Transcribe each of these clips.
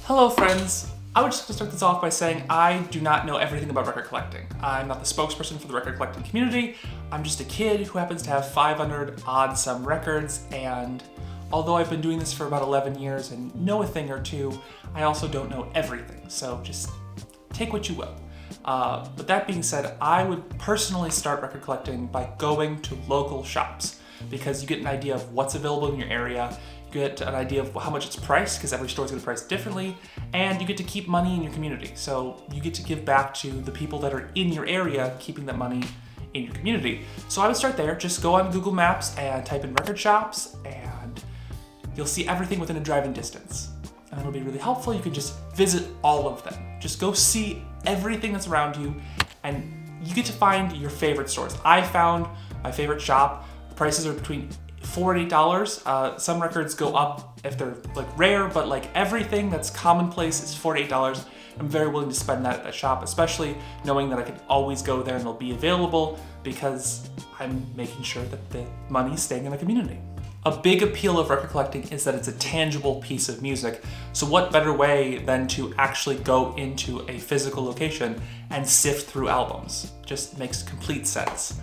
Hello friends! I would just like to start this off by saying I do not know everything about record collecting. I'm not the spokesperson for the record collecting community. I'm just a kid who happens to have 500 odd some records, and although I've been doing this for about 11 years and know a thing or two, I also don't know everything, so just take what you will. But that being said, I would personally start record collecting by going to local shops, because you get an idea of what's available in your area, you get an idea of how much it's priced, because every store is going to price differently, and you get to keep money in your community. So you get to give back to the people that are in your area, keeping that money in your community. So I would start there. Just go on Google Maps and type in record shops, and you'll see everything within a driving distance. And it'll be really helpful. You can just visit all of them. Just go see everything that's around you, and you get to find your favorite stores. I found my favorite shop. The prices are between $4 and $8. Some records go up if they're like rare, but like everything that's commonplace is $4 to $8. I'm very willing to spend that at that shop, especially knowing that I can always go there and they'll be available, because I'm making sure that the money's staying in the community. A big appeal of record collecting is that it's a tangible piece of music. So what better way than to actually go into a physical location and sift through albums? Just makes complete sense.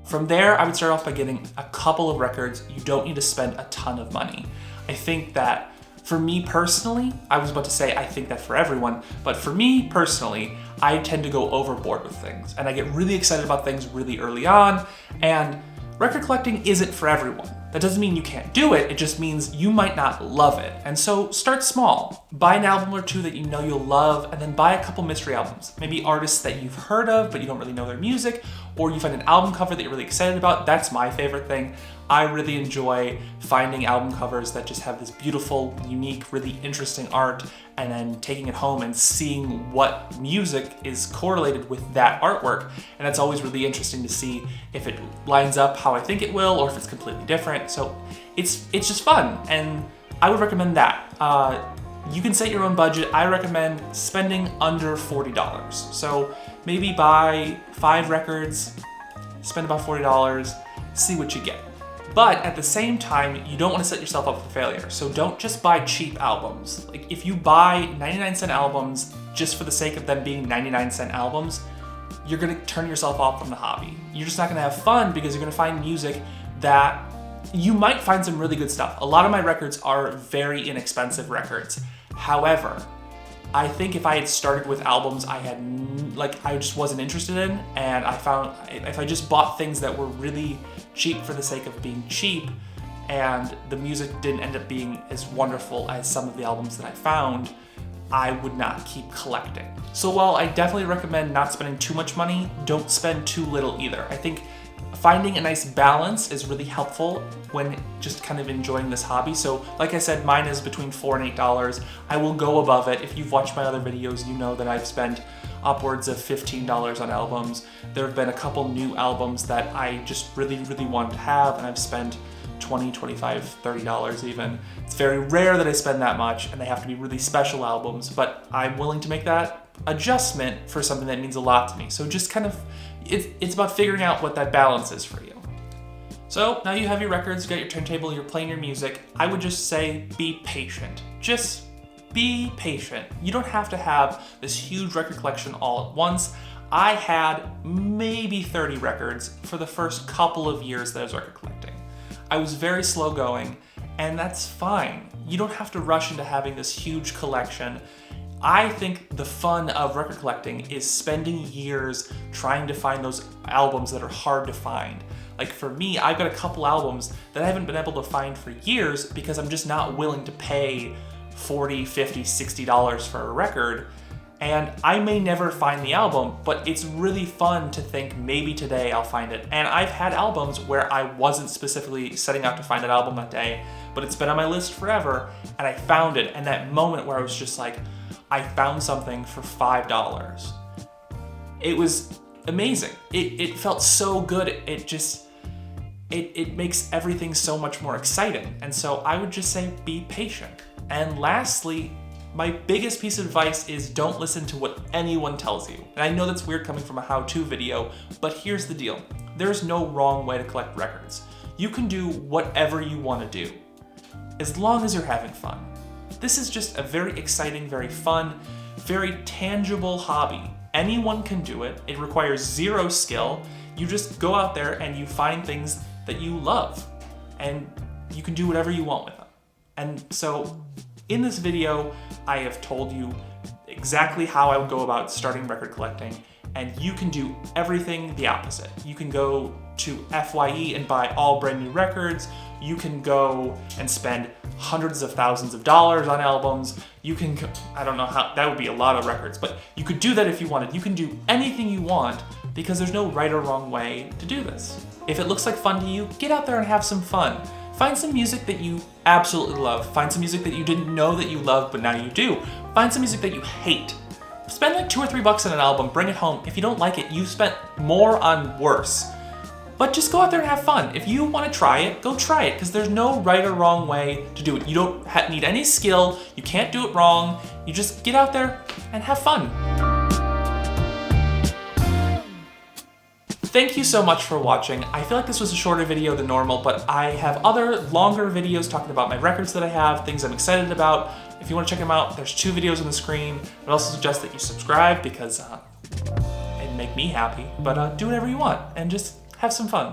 From there, I would start off by getting a couple of records. You don't need to spend a ton of money. I think that for me personally, I was about to say I think that for everyone, but for me personally, I tend to go overboard with things, and I get really excited about things really early on, and record collecting isn't for everyone. That doesn't mean you can't do it, it just means you might not love it. And so start small. Buy an album or two that you know you'll love, and then buy a couple mystery albums. Maybe artists that you've heard of, but you don't really know their music, or you find an album cover that you're really excited about. That's my favorite thing. I really enjoy finding album covers that just have this beautiful, unique, really interesting art, and then taking it home and seeing what music is correlated with that artwork. And that's always really interesting to see if it lines up how I think it will, or if it's completely different. So it's just fun, and I would recommend that. You can set your own budget. I recommend spending under $40. So maybe buy 5 records, spend about $40, see what you get. But at the same time, you don't want to set yourself up for failure. So don't just buy cheap albums. Like if you buy 99-cent albums just for the sake of them being 99-cent albums, you're gonna turn yourself off from the hobby. You're just not gonna have fun, because you're gonna find music that you might find some really good stuff. A lot of my records are very inexpensive records. However, I think if I had started with albums I just wasn't interested in, and I found if I just bought things that were really cheap for the sake of being cheap, and the music didn't end up being as wonderful as some of the albums that I found, I would not keep collecting. So while I definitely recommend not spending too much money, don't spend too little either. I think finding a nice balance is really helpful when just kind of enjoying this hobby. So like I said, mine is between $4 and $8. I will go above it. If you've watched my other videos, you know that I've spent upwards of $15 on albums. There have been a couple new albums that I just really, really wanted to have, and I've spent $20, $25, $30 even. It's very rare that I spend that much, and they have to be really special albums, but I'm willing to make that adjustment for something that means a lot to me. So just kind of, it's about figuring out what that balance is for you. So now you have your records, you got your turntable, you're playing your music. I would just say be patient. Just be patient. You don't have to have this huge record collection all at once. I had maybe 30 records for the first couple of years that I was record collecting. I was very slow going, and that's fine. You don't have to rush into having this huge collection. I think the fun of record collecting is spending years trying to find those albums that are hard to find. Like for me, I've got a couple albums that I haven't been able to find for years because I'm just not willing to pay $40, $50, $60 for a record. And I may never find the album, but it's really fun to think maybe today I'll find it. And I've had albums where I wasn't specifically setting out to find that album that day, but it's been on my list forever, and I found it. And that moment where I was just like, I found something for $5. It was amazing. It felt so good. It makes everything so much more exciting. And so I would just say be patient. And lastly, my biggest piece of advice is don't listen to what anyone tells you. And I know that's weird coming from a how-to video, but here's the deal. There's no wrong way to collect records. You can do whatever you want to do, as long as you're having fun. This is just a very exciting, very fun, very tangible hobby. Anyone can do it. It requires zero skill. You just go out there and you find things that you love, and you can do whatever you want with them. And so in this video, I have told you exactly how I would go about starting record collecting, and you can do everything the opposite. You can go to FYE and buy all brand new records. You can go and spend hundreds of thousands of dollars on albums. You can, I don't know how, that would be a lot of records, but you could do that if you wanted. You can do anything you want because there's no right or wrong way to do this. If it looks like fun to you, get out there and have some fun. Find some music that you absolutely love. Find some music that you didn't know that you loved, but now you do. Find some music that you hate. Spend like $2 or $3 on an album, bring it home. If you don't like it, you spent more on worse. But just go out there and have fun. If you want to try it, go try it, because there's no right or wrong way to do it. You don't need any skill. You can't do it wrong. You just get out there and have fun. Thank you so much for watching. I feel like this was a shorter video than normal, but I have other longer videos talking about my records that I have, things I'm excited about. If you want to check them out, there's 2 videos on the screen. I'd also suggest that you subscribe because it'd make me happy, but do whatever you want and just have some fun.